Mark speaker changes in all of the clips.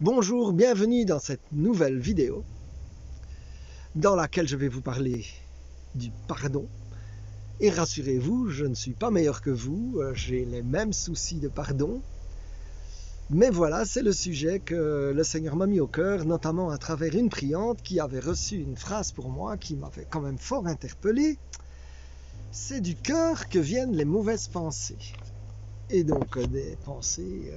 Speaker 1: Bonjour, bienvenue dans cette nouvelle vidéo dans laquelle je vais vous parler du pardon. Et rassurez-vous, je ne suis pas meilleur que vous, j'ai les mêmes soucis de pardon. Mais voilà, c'est le sujet que le Seigneur m'a mis au cœur, notamment à travers une priante qui avait reçu une phrase pour moi qui m'avait quand même fort interpellé. C'est du cœur que viennent les mauvaises pensées. Et donc des pensées,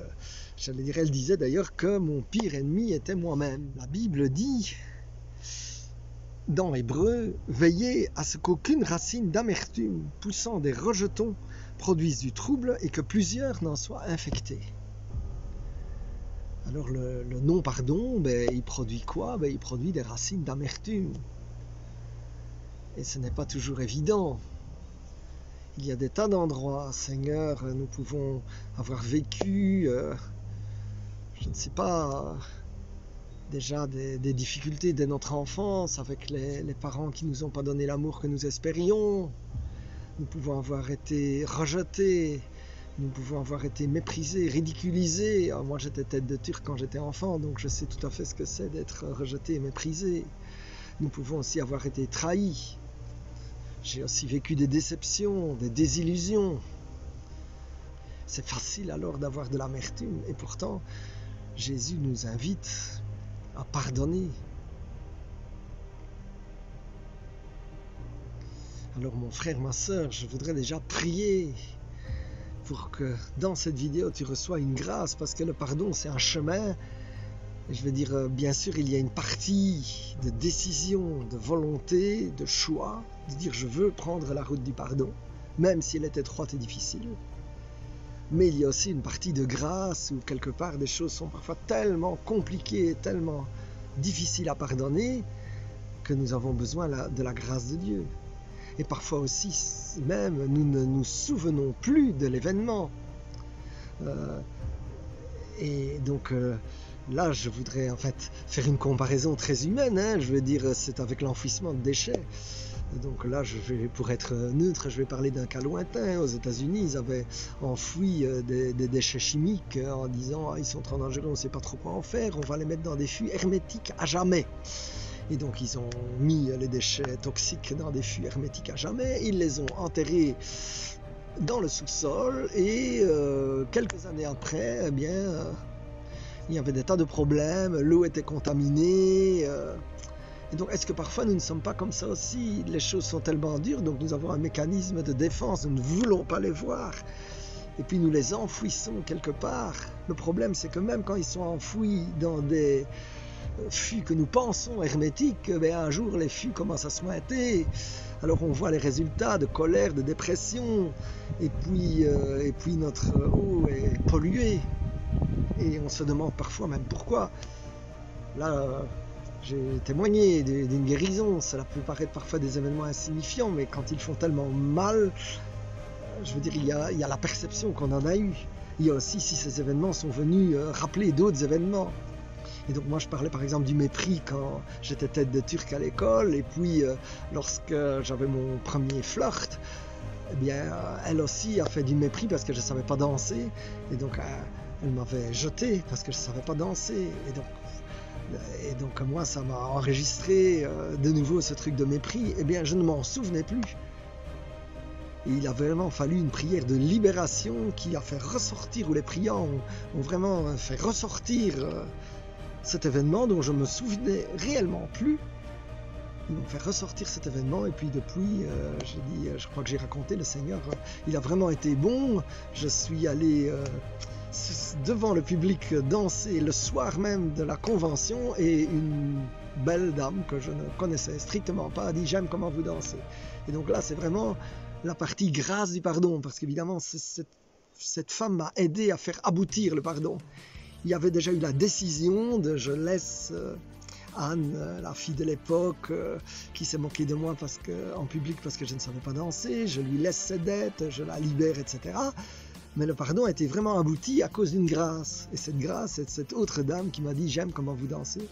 Speaker 1: j'allais dire, elle disait d'ailleurs que mon pire ennemi était moi-même. La Bible dit, dans Hébreu, veillez à ce qu'aucune racine d'amertume poussant des rejetons produise du trouble et que plusieurs n'en soient infectés. Alors le non-pardon, il produit quoi? Il produit des racines d'amertume. Et ce n'est pas toujours évident. Il y a des tas d'endroits, Seigneur, nous pouvons avoir vécu, je ne sais pas, déjà des difficultés dès notre enfance avec les parents qui ne nous ont pas donné l'amour que nous espérions. Nous pouvons avoir été rejetés, nous pouvons avoir été méprisés, ridiculisés. Alors moi j'étais tête de turc quand j'étais enfant, donc je sais tout à fait ce que c'est d'être rejeté et méprisé. Nous pouvons aussi avoir été trahis. J'ai aussi vécu des déceptions, des désillusions. C'est facile alors d'avoir de l'amertume. Et pourtant, Jésus nous invite à pardonner. Alors mon frère, ma sœur, je voudrais déjà prier pour que dans cette vidéo tu reçois une grâce, parce que le pardon c'est un chemin. Je veux dire, bien sûr, il y a une partie de décision, de volonté, de choix, de dire je veux prendre la route du pardon, même si elle est étroite et difficile. Mais il y a aussi une partie de grâce où quelque part des choses sont parfois tellement compliquées, tellement difficiles à pardonner que nous avons besoin de la grâce de Dieu. Et parfois aussi, même, nous ne nous souvenons plus de l'événement. Et donc... Là, je voudrais en fait faire une comparaison très humaine, je veux dire, c'est avec l'enfouissement de déchets. Donc là, pour être neutre, je vais parler d'un cas lointain. Aux États-Unis, ils avaient enfoui des déchets chimiques en disant ils sont trop dangereux, on ne sait pas trop quoi en faire, on va les mettre dans des fûts hermétiques à jamais. Et donc ils ont mis les déchets toxiques dans des fûts hermétiques à jamais, ils les ont enterrés dans le sous-sol et quelques années après, il y avait des tas de problèmes, l'eau était contaminée. Et donc, est-ce que parfois nous ne sommes pas comme ça aussi? Les choses sont tellement dures, donc nous avons un mécanisme de défense, nous ne voulons pas les voir. Et puis nous les enfouissons quelque part. Le problème, c'est que même quand ils sont enfouis dans des fûts que nous pensons hermétiques, un jour les fûts commencent à se mointer. Alors on voit les résultats de colère, de dépression, et puis notre eau est polluée. Et on se demande parfois même pourquoi. Là, j'ai témoigné d'une guérison. Cela peut paraître parfois des événements insignifiants, mais quand ils font tellement mal, je veux dire, il y a la perception qu'on en a eu. Il y a aussi si ces événements sont venus rappeler d'autres événements. Et donc moi je parlais par exemple du mépris quand j'étais tête de turc à l'école, et puis lorsque j'avais mon premier flirt, elle aussi a fait du mépris parce que je ne savais pas danser. Et donc elle m'avait jeté parce que je ne savais pas danser. Et donc moi, ça m'a enregistré de nouveau ce truc de mépris. Je ne m'en souvenais plus. Et il a vraiment fallu une prière de libération qui a fait ressortir, où les priants ont vraiment fait ressortir cet événement dont je ne me souvenais réellement plus. Ils m'ont fait ressortir cet événement, et puis depuis, je crois que j'ai raconté, le Seigneur, il a vraiment été bon. Je suis allé devant le public danser le soir même de la convention, et une belle dame que je ne connaissais strictement pas a dit « j'aime comment vous dansez ». Et donc là, c'est vraiment la partie grâce du pardon, parce qu'évidemment, cette femme m'a aidé à faire aboutir le pardon. Il y avait déjà eu la décision de « je laisse… Anne, la fille de l'époque, qui s'est moquée de moi en public parce que je ne savais pas danser, je lui laisse ses dettes, je la libère, etc. » Mais le pardon a été vraiment abouti à cause d'une grâce. Et cette grâce, c'est cette autre dame qui m'a dit « j'aime comment vous dansez ».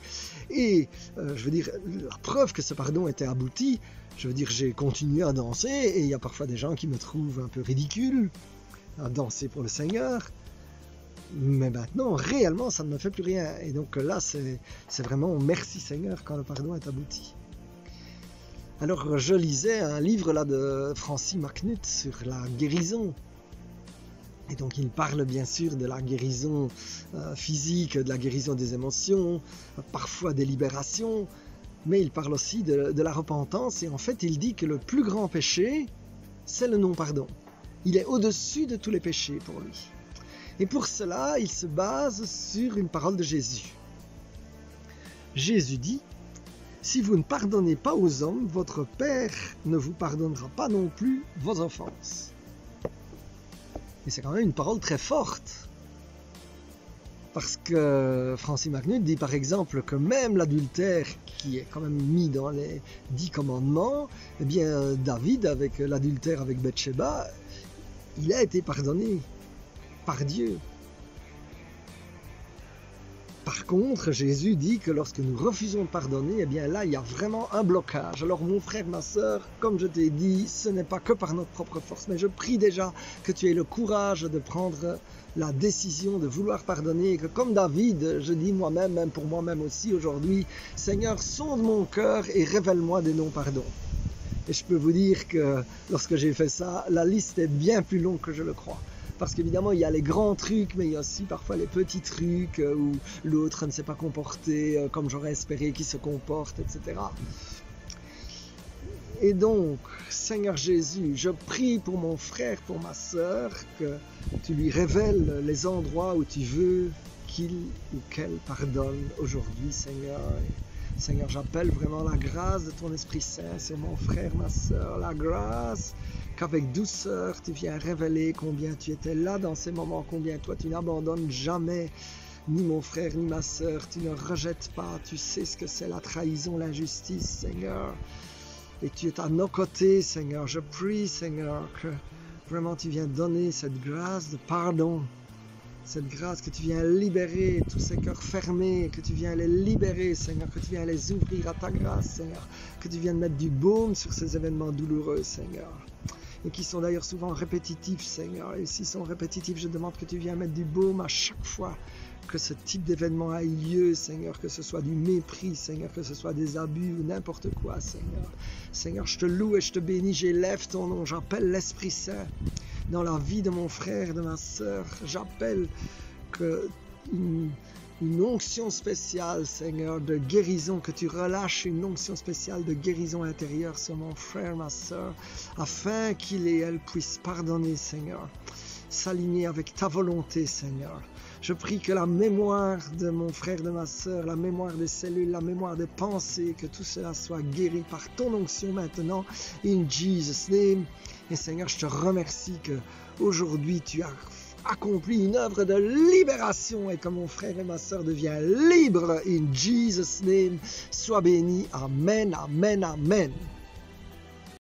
Speaker 1: Et je veux dire, la preuve que ce pardon était abouti, je veux dire, j'ai continué à danser, et il y a parfois des gens qui me trouvent un peu ridicule à danser pour le Seigneur. Mais maintenant, réellement, ça ne me fait plus rien. Et donc là, c'est vraiment merci Seigneur quand le pardon est abouti. Alors, je lisais un livre là de Francis MacNutt sur la guérison. Et donc, il parle bien sûr de la guérison physique, de la guérison des émotions, parfois des libérations, mais il parle aussi de la repentance. Et en fait, il dit que le plus grand péché, c'est le non-pardon. Il est au-dessus de tous les péchés pour lui. Et pour cela, il se base sur une parole de Jésus. Jésus dit: si vous ne pardonnez pas aux hommes, votre Père ne vous pardonnera pas non plus vos offenses. Et c'est quand même une parole très forte. Parce que Francis MacNutt dit par exemple que même l'adultère, qui est quand même mis dans les 10 commandements, eh bien David, avec l'adultère avec Bathsheba, il a été pardonné par Dieu. Par contre, Jésus dit que lorsque nous refusons de pardonner, eh bien là, il y a vraiment un blocage. Alors mon frère, ma sœur, comme je t'ai dit, ce n'est pas que par notre propre force, mais je prie déjà que tu aies le courage de prendre la décision de vouloir pardonner et que comme David, je dis moi-même, même pour moi-même aussi aujourd'hui, Seigneur, sonde mon cœur et révèle-moi des non-pardons. Et je peux vous dire que lorsque j'ai fait ça, la liste est bien plus longue que je le crois. Parce qu'évidemment, il y a les grands trucs, mais il y a aussi parfois les petits trucs où l'autre ne s'est pas comporté comme j'aurais espéré qu'il se comporte, etc. Et donc, Seigneur Jésus, je prie pour mon frère, pour ma sœur, que tu lui révèles les endroits où tu veux qu'il ou qu'elle pardonne aujourd'hui, Seigneur. Et Seigneur, j'appelle vraiment la grâce de ton Esprit Saint sur mon frère, ma sœur, la grâce qu'avec douceur tu viens révéler combien tu étais là dans ces moments, combien toi tu n'abandonnes jamais ni mon frère ni ma sœur, tu ne rejettes pas, tu sais ce que c'est la trahison, l'injustice, Seigneur, et tu es à nos côtés, Seigneur. Je prie, Seigneur, que vraiment tu viens donner cette grâce de pardon, cette grâce que tu viens libérer tous ces cœurs fermés, que tu viens les libérer, Seigneur, que tu viens les ouvrir à ta grâce, Seigneur, que tu viens mettre du baume sur ces événements douloureux, Seigneur, et qui sont d'ailleurs souvent répétitifs, Seigneur. Et s'ils sont répétitifs, je demande que tu viennes mettre du baume à chaque fois que ce type d'événement a eu lieu, Seigneur, que ce soit du mépris, Seigneur, que ce soit des abus ou n'importe quoi, Seigneur. Seigneur, je te loue et je te bénis, j'élève ton nom, j'appelle l'Esprit Saint dans la vie de mon frère, de ma sœur. J'appelle que une onction spéciale, Seigneur, de guérison, que tu relâches une onction spéciale de guérison intérieure sur mon frère, ma sœur, afin qu'il et elle puissent pardonner, Seigneur, s'aligner avec ta volonté, Seigneur. Je prie que la mémoire de mon frère, de ma sœur, la mémoire des cellules, la mémoire des pensées, que tout cela soit guéri par ton onction maintenant, in Jesus' name. Et Seigneur, je te remercie que aujourd'hui tu as accompli une œuvre de libération et que mon frère et ma sœur deviennent libres, in Jesus' name. Sois béni. Amen, amen, amen.